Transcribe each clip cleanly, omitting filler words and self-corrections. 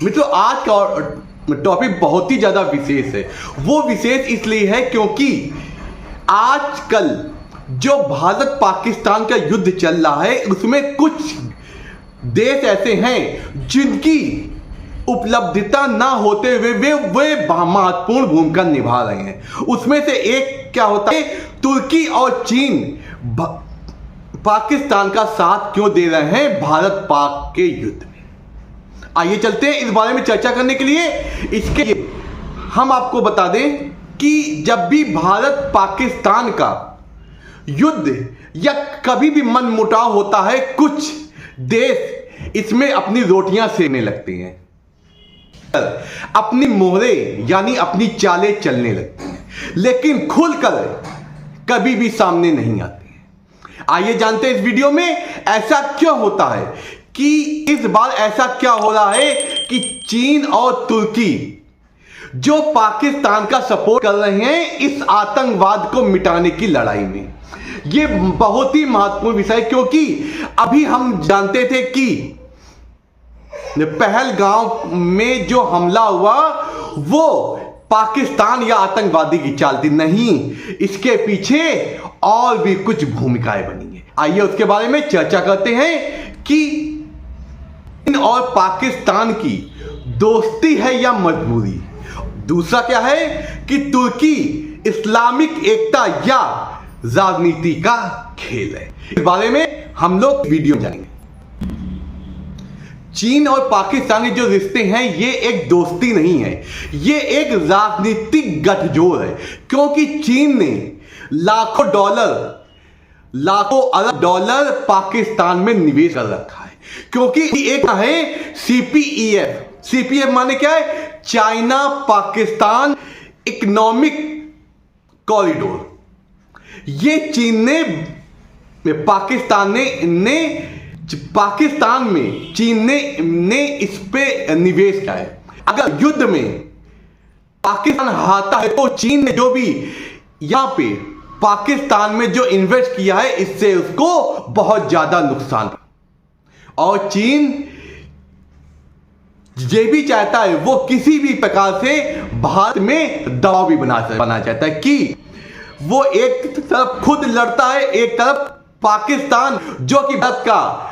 मित्रों, आज का टॉपिक बहुत ही ज़्यादा विशेष है। वो विशेष इसलिए है क्योंकि आजकल जो भारत पाकिस्तान का युद्ध चल रहा है उसमें कुछ देश ऐसे हैं जिनकी उपलब्धता ना होते हुए वे महत्वपूर्ण भूमिका निभा रहे हैं। उसमें से एक क्या होता है, तुर्की और चीन पाकिस्तान का साथ क्यों दे रहे हैं भारत पाक के युद्ध में। आइए चलते हैं इस बारे में चर्चा करने के लिए। इसके लिए हम आपको बता दें कि जब भी भारत पाकिस्तान का युद्ध या कभी भी मनमुटाव होता है, कुछ देश इसमें अपनी रोटियां सेकने लगते हैं, अपनी मोहरे यानी अपनी चालें चलने लगती हैं, लेकिन खुलकर कभी भी सामने नहीं आते हैं। आइए जानते हैं इस वीडियो में ऐसा क्यों होता है, कि इस बार ऐसा क्या हो रहा है कि चीन और तुर्की जो पाकिस्तान का सपोर्ट कर रहे हैं इस आतंकवाद को मिटाने की लड़ाई में। यह बहुत ही महत्वपूर्ण विषय है क्योंकि अभी हम जानते थे कि पहलगाम में जो हमला हुआ वो पाकिस्तान या आतंकवादी की चाल थी, नहीं, इसके पीछे और भी कुछ भूमिकाएं बनी है। आइए उसके बारे में चर्चा करते हैं कि चीन और पाकिस्तान की दोस्ती है या मजबूरी। दूसरा क्या है कि तुर्की इस्लामिक एकता या राजनीति का खेल है। इस बारे में हम लोग वीडियो जानेंगे। चीन और पाकिस्तान के जो रिश्ते हैं ये एक दोस्ती नहीं है, ये एक राजनीतिक गठजोड़ है, क्योंकि चीन ने लाखों अरब डॉलर पाकिस्तान में निवेश कर रखा है। क्योंकि एक है सीपीईएफ माने क्या है, चाइना पाकिस्तान इकोनॉमिक कॉरिडोर। ये चीन ने पाकिस्तान में चीन ने इस पे निवेश किया है। अगर युद्ध में पाकिस्तान हारता है तो चीन ने जो भी यहां पे पाकिस्तान में जो इन्वेस्ट किया है इससे उसको बहुत ज्यादा नुकसान। और चीन ये भी चाहता है, वो किसी भी प्रकार से भारत में दबाव भी बना चाहता है कि वो एक तरफ खुद लड़ता है, एक तरफ पाकिस्तान जो कि भारत का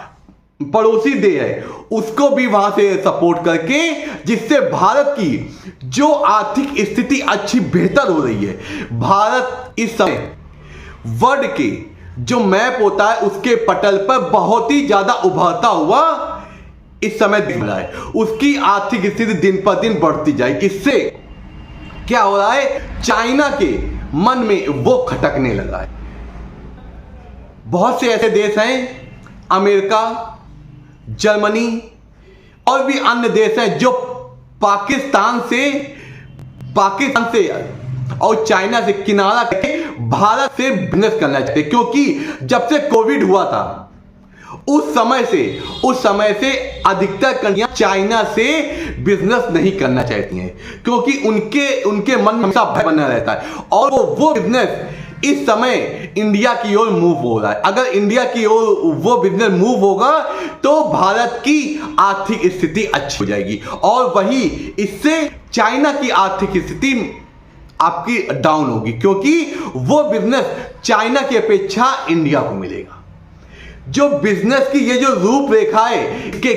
पड़ोसी देश है उसको भी वहां से सपोर्ट करके, जिससे भारत की जो आर्थिक स्थिति अच्छी बेहतर हो रही है। भारत इस समय वर्ल्ड के जो मैप होता है उसके पटल पर बहुत ही ज्यादा उभरता हुआ इस समय दिख रहा है। उसकी आर्थिक स्थिति दिन पर दिन बढ़ती जाएगी। इससे क्या हो रहा है, चाइना के मन में वो खटकने लगा है। बहुत से ऐसे देश हैं, अमेरिका, जर्मनी और भी अन्य देश हैं जो पाकिस्तान से और चाइना से किनारा करके भारत से बिजनेस करना चाहते हैं। क्योंकि जब से कोविड हुआ था उस समय से अधिकतर कंट्रियां चाइना से बिजनेस नहीं करना चाहती हैं, क्योंकि उनके मन में हमेशा भय बना रहता है और वो बिजनेस इस समय इंडिया की ओर मूव हो रहा है। अगर इंडिया की ओर वो बिजनेस मूव होगा तो भारत की आर्थिक स्थिति अच्छी हो जाएगी और वही इससे चाइना की आर्थिक स्थिति आपकी डाउन होगी, क्योंकि वो बिजनेस चाइना की अपेक्षा इंडिया को मिलेगा। जो बिजनेस की ये जो रूपरेखा है कि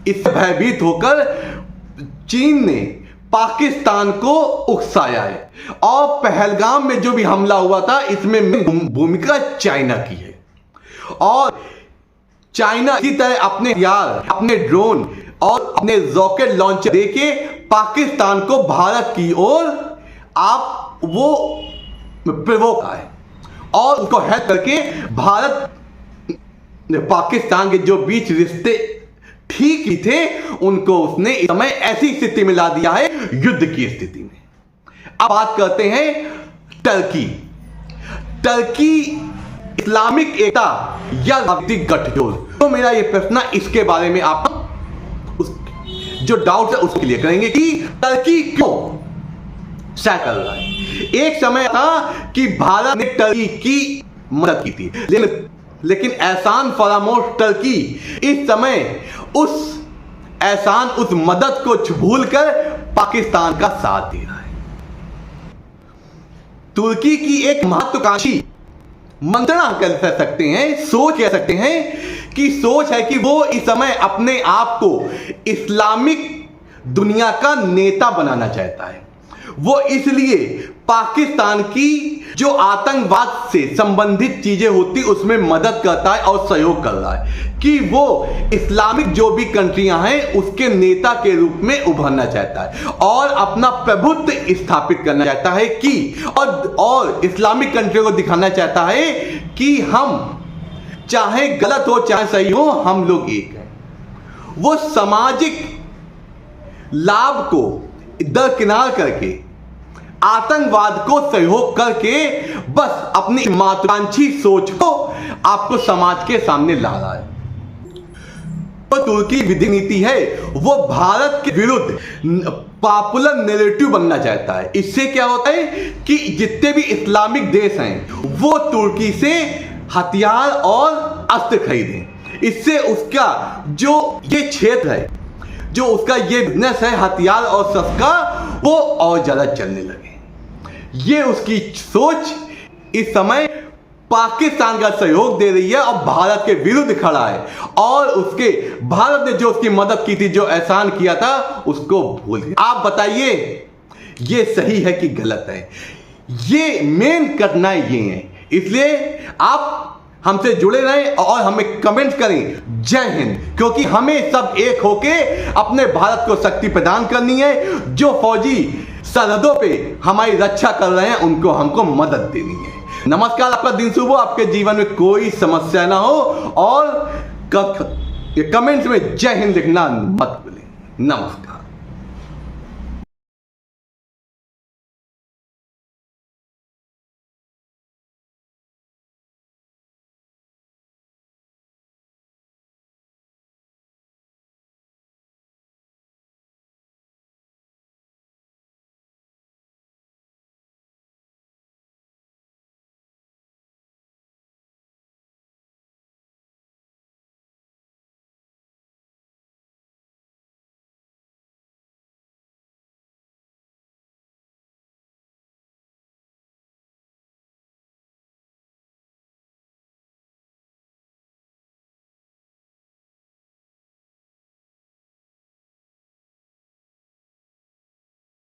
इससे भयभीत होकर चीन ने पाकिस्तान को उकसाया है और पहलगाम में जो भी हमला हुआ था इसमें भूमिका चाइना की है। और चाइना इसी तरह अपने हथियार, अपने ड्रोन और अपने रॉकेट लॉन्चर देके पाकिस्तान को भारत की ओर वो प्रोवोक आए और उसको हेल्प करके भारत पाकिस्तान के जो बीच रिश्ते ठीक ही थे उनको उसने इस समय ऐसी स्थिति में ला दिया है, युद्ध की स्थिति में। अब बात करते हैं टर्की इस्लामिक एकता या राजनीतिक गठजोड़। तो मेरा ये प्रश्न इसके बारे में आप जो डाउट है उसको क्लियर करेंगे कि टर्की क्यों क्या कर रहा है। एक समय था कि भारत ने टर्की की मदद की थी, लेकिन एहसान फरामोश टर्की इस समय उस एहसान, उस मदद को भूलकर पाकिस्तान का साथ दे रहा है। तुर्की की एक महत्वाकांक्षी मंत्रणा कह सकते हैं, सोच कह सकते हैं कि सोच है कि वो इस समय अपने आप को इस्लामिक दुनिया का नेता बनाना चाहता है। वो इसलिए पाकिस्तान की जो आतंकवाद से संबंधित चीजें होती उसमें मदद करता है और सहयोग कर रहा है कि वो इस्लामिक जो भी कंट्रियां हैं उसके नेता के रूप में उभरना चाहता है और अपना प्रभुत्व स्थापित करना चाहता है कि और इस्लामिक कंट्रियों को दिखाना चाहता है कि हम चाहे गलत हो चाहे सही हो, हम लोग एक हैं। वो सामाजिक लाभ को दरकिनार करके आतंकवाद को सहयोग करके बस अपनी महत्वाकांक्षी सोच को आपको समाज के सामने ला रहा है। तो तुर्की विधि नीति है वो भारत के विरुद्ध पॉपुलर नैरेटिव बनना चाहता है। इससे क्या होता है कि जितने भी इस्लामिक देश हैं वो तुर्की से हथियार और अस्त्र खरीदें। इससे उसका जो ये क्षेत्र है, जो उसका ये बिजनेस है हथियार और शस्त्र का, वो और ज्यादा चलने लगे। ये उसकी सोच इस समय पाकिस्तान का सहयोग दे रही है और भारत के विरुद्ध खड़ा है और उसके भारत ने जो उसकी मदद की थी, जो एहसान किया था, उसको भूल गया। आप बताइए ये सही है कि गलत है? ये मेन घटना ये है। इसलिए आप हमसे जुड़े रहें और हमें कमेंट करें जय हिंद, क्योंकि हमें सब एक होके अपने भारत को शक्ति प्रदान करनी है। जो फौजी सरहदों पे हमारी रक्षा कर रहे हैं उनको हमको मदद देनी है। नमस्कार, आपका दिन शुभ हो, आपके जीवन में कोई समस्या ना हो और कमेंट्स में जय हिंद लिखना मत भूलें। नमस्कार।